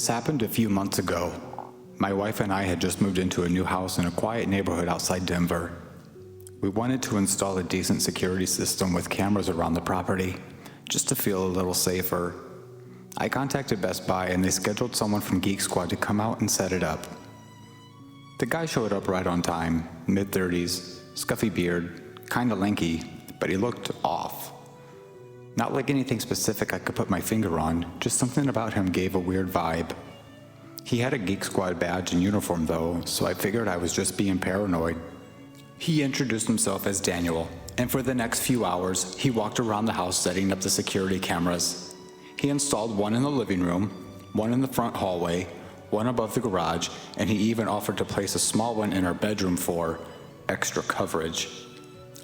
This happened a few months ago. My wife and I had just moved into a new house in a quiet neighborhood outside Denver. We wanted to install a decent security system with cameras around the property, just to feel a little safer. I contacted Best Buy and they scheduled someone from Geek Squad to come out and set it up. The guy showed up right on time, mid-30s, scuffy beard, kinda lanky, but he looked off. Not like anything specific I could put my finger on, just something about him gave a weird vibe. He had a Geek Squad badge and uniform though, so I figured I was just being paranoid. He introduced himself as Daniel, and for the next few hours, he walked around the house setting up the security cameras. He installed one in the living room, one in the front hallway, one above the garage, and he even offered to place a small one in our bedroom for extra coverage.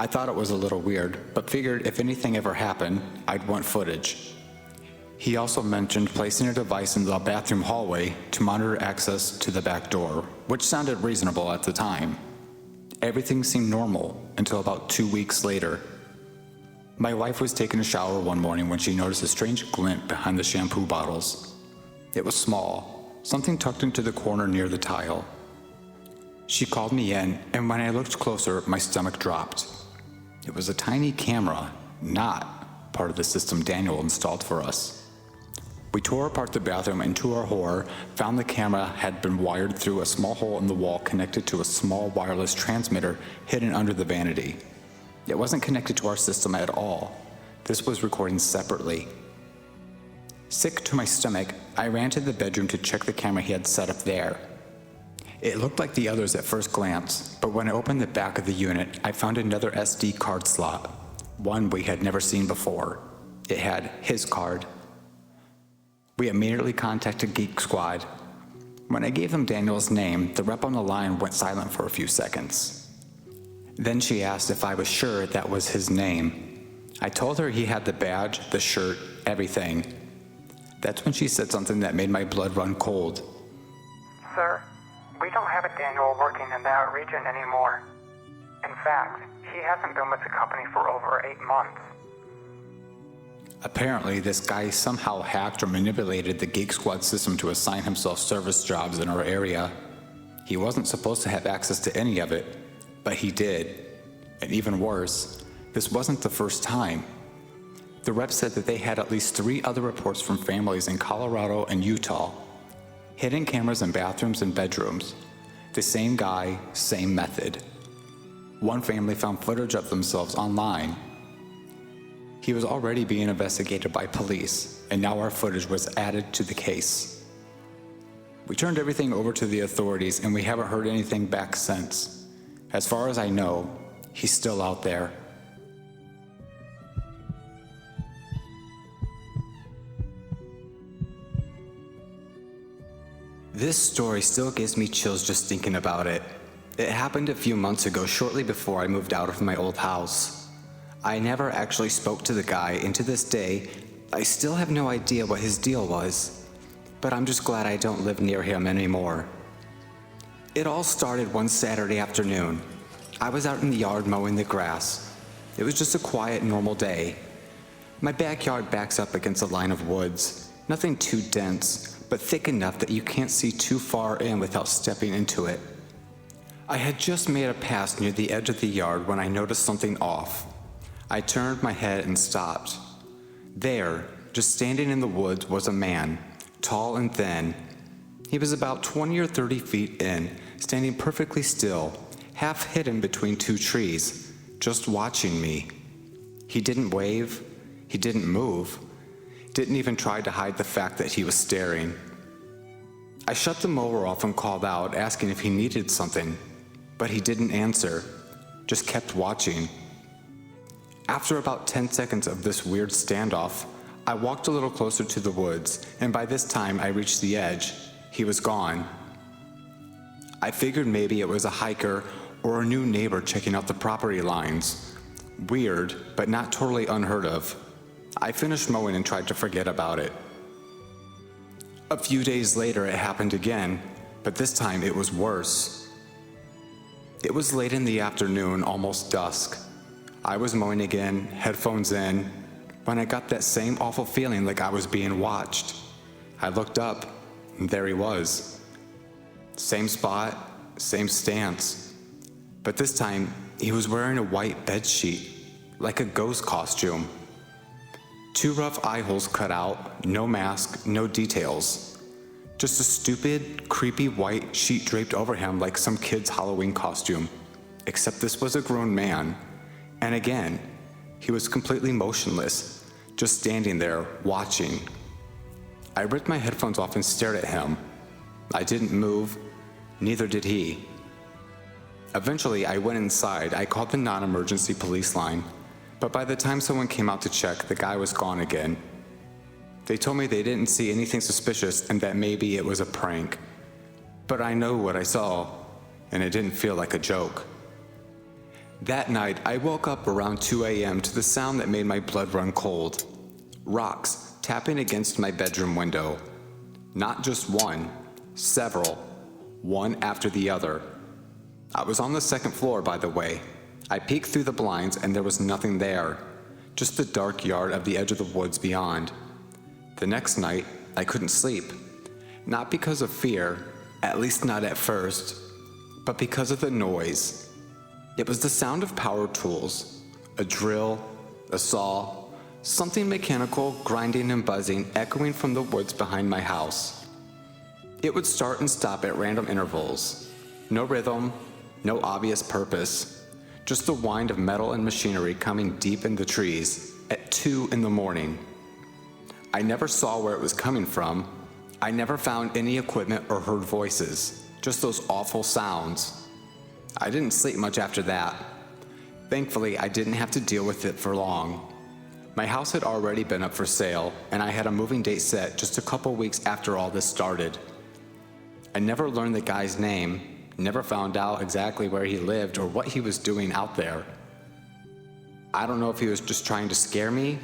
I thought it was a little weird, but figured if anything ever happened, I'd want footage. He also mentioned placing a device in the bathroom hallway to monitor access to the back door, which sounded reasonable at the time. Everything seemed normal until about 2 weeks later. My wife was taking a shower one morning when she noticed a strange glint behind the shampoo bottles. It was small, something tucked into the corner near the tile. She called me in, and when I looked closer, my stomach dropped. It was a tiny camera, not part of the system Daniel installed for us. We tore apart the bathroom and to our horror, found the camera had been wired through a small hole in the wall connected to a small wireless transmitter hidden under the vanity. It wasn't connected to our system at all. This was recording separately. Sick to my stomach, I ran to the bedroom to check the camera he had set up there. It looked like the others at first glance, but when I opened the back of the unit, I found another SD card slot, one we had never seen before. It had his card. We immediately contacted Geek Squad. When I gave them Daniel's name, the rep on the line went silent for a few seconds. Then she asked if I was sure that was his name. I told her he had the badge, the shirt, everything. That's when she said something that made my blood run cold. Sir, we don't have a Daniel working in that region anymore. In fact, he hasn't been with the company for over 8 months. Apparently, this guy somehow hacked or manipulated the Geek Squad system to assign himself service jobs in our area. He wasn't supposed to have access to any of it, but he did. And even worse, this wasn't the first time. The rep said that they had at least 3 other reports from families in Colorado and Utah. Hidden cameras in bathrooms and bedrooms. The same guy, same method. One family found footage of themselves online. He was already being investigated by police, and now our footage was added to the case. We turned everything over to the authorities, and we haven't heard anything back since. As far as I know, he's still out there. This story still gives me chills just thinking about it. It happened a few months ago, shortly before I moved out of my old house. I never actually spoke to the guy, and to this day, I still have no idea what his deal was. But I'm just glad I don't live near him anymore. It all started one Saturday afternoon. I was out in the yard mowing the grass. It was just a quiet, normal day. My backyard backs up against a line of woods. Nothing too dense, but thick enough that you can't see too far in without stepping into it. I had just made a pass near the edge of the yard when I noticed something off. I turned my head and stopped. There, just standing in the woods, was a man, tall and thin. He was about 20 or 30 feet in, standing perfectly still, half hidden between 2 trees, just watching me. He didn't wave, he didn't move, didn't even try to hide the fact that he was staring. I shut the mower off and called out, asking if he needed something, but he didn't answer, just kept watching. After about 10 seconds of this weird standoff, I walked a little closer to the woods, and by this time I reached the edge. He was gone. I figured maybe it was a hiker or a new neighbor checking out the property lines. Weird, but not totally unheard of. I finished mowing and tried to forget about it. A few days later it happened again, but this time it was worse. It was late in the afternoon, almost dusk. I was mowing again, headphones in, when I got that same awful feeling like I was being watched. I looked up. and there he was. Same spot, same stance. But this time, he was wearing a white bedsheet, like a ghost costume. 2 rough eye holes cut out, no mask, no details. Just a stupid, creepy white sheet draped over him like some kid's Halloween costume. Except this was a grown man. And again, he was completely motionless, just standing there, watching. I ripped my headphones off and stared at him. I didn't move, neither did he. Eventually, I went inside. I called the non-emergency police line, but by the time someone came out to check, the guy was gone again. They told me they didn't see anything suspicious and that maybe it was a prank. But I know what I saw, and it didn't feel like a joke. That night, I woke up around 2 a.m. to the sound that made my blood run cold. Rocks tapping against my bedroom window. Not just one, several, one after the other. I was on the 2nd floor, by the way. I peeked through the blinds and there was nothing there, just the dark yard of the edge of the woods beyond. The next night, I couldn't sleep. Not because of fear, at least not at first, but because of the noise. It was the sound of power tools, a drill, a saw, something mechanical grinding and buzzing echoing from the woods behind my house. It would start and stop at random intervals. No rhythm, no obvious purpose, just the whine of metal and machinery coming deep in the trees at 2 in the morning. I never saw where it was coming from. I never found any equipment or heard voices, just those awful sounds. I didn't sleep much after that. Thankfully, I didn't have to deal with it for long. My house had already been up for sale, and I had a moving date set just a couple weeks after all this started. I never learned the guy's name, never found out exactly where he lived or what he was doing out there. I don't know if he was just trying to scare me,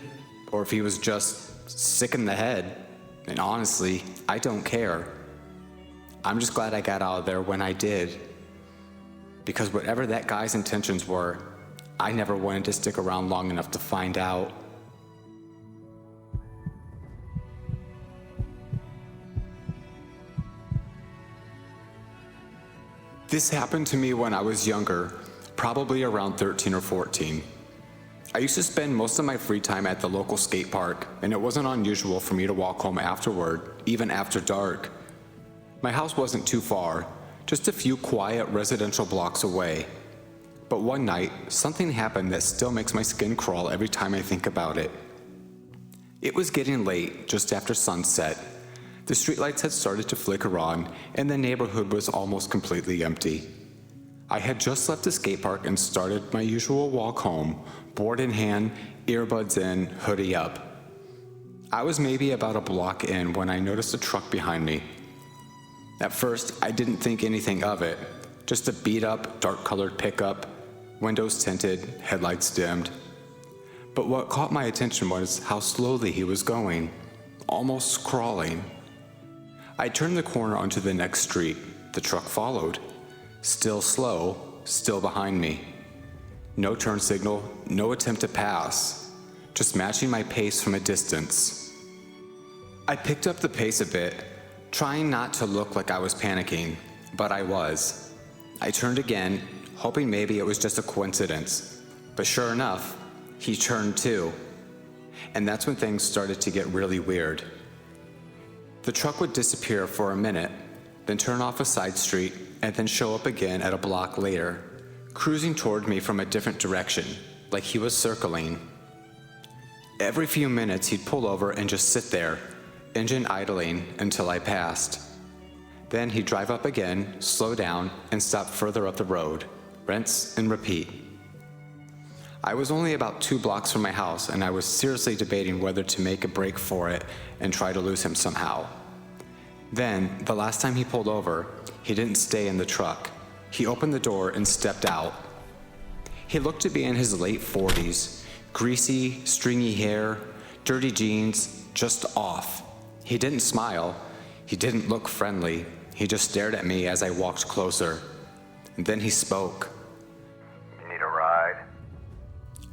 or if he was just sick in the head, and honestly, I don't care. I'm just glad I got out of there when I did. Because whatever that guy's intentions were, I never wanted to stick around long enough to find out. This happened to me when I was younger, probably around 13 or 14. I used to spend most of my free time at the local skate park, and it wasn't unusual for me to walk home afterward, even after dark. My house wasn't too far, just a few quiet residential blocks away. But one night, something happened that still makes my skin crawl every time I think about it. It was getting late, just after sunset. The streetlights had started to flicker on, and the neighborhood was almost completely empty. I had just left the skate park and started my usual walk home, board in hand, earbuds in, hoodie up. I was maybe about a block in when I noticed a truck behind me. At first, I didn't think anything of it, just a beat-up, dark-colored pickup, windows tinted, headlights dimmed. But what caught my attention was how slowly he was going, almost crawling. I turned the corner onto the next street. The truck followed. Still slow, still behind me. No turn signal, no attempt to pass, just matching my pace from a distance. I picked up the pace a bit, trying not to look like I was panicking, but I was. I turned again, hoping maybe it was just a coincidence. But sure enough, he turned too. And that's when things started to get really weird. The truck would disappear for a minute, then turn off a side street, and then show up again at a block later, cruising toward me from a different direction, like he was circling. Every few minutes he'd pull over and just sit there, engine idling until I passed. Then he'd drive up again, slow down, and stop further up the road, rinse and repeat. I was only about 2 blocks from my house, and I was seriously debating whether to make a break for it and try to lose him somehow. Then, the last time he pulled over, he didn't stay in the truck. He opened the door and stepped out. He looked to be in his late 40s, greasy, stringy hair, dirty jeans, just off. He didn't smile. He didn't look friendly. He just stared at me as I walked closer. And then he spoke. You need a ride?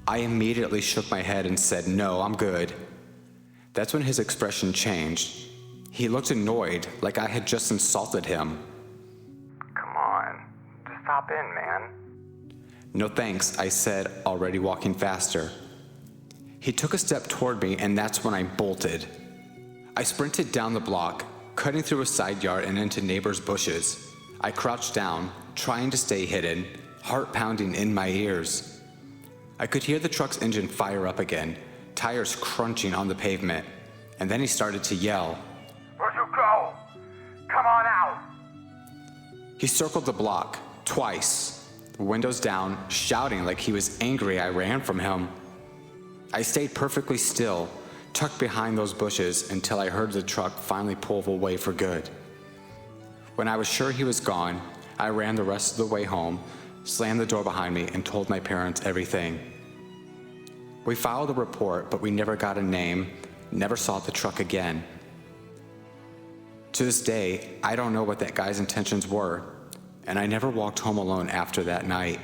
I immediately shook my head and said, "No, I'm good." That's when his expression changed. He looked annoyed, like I had just insulted him. Come on. Just hop in, man. No thanks, I said, already walking faster. He took a step toward me, and that's when I bolted. I sprinted down the block, cutting through a side yard and into neighbors' bushes. I crouched down, trying to stay hidden, heart pounding in my ears. I could hear the truck's engine fire up again, tires crunching on the pavement, and then he started to yell. Where'd you go? Come on out! He circled the block, twice, windows down, shouting like he was angry I ran from him. I stayed perfectly still, tucked behind those bushes until I heard the truck finally pull away for good. When I was sure he was gone, I ran the rest of the way home, slammed the door behind me, and told my parents everything. We filed a report, but we never got a name, never saw the truck again. To this day, I don't know what that guy's intentions were, and I never walked home alone after that night.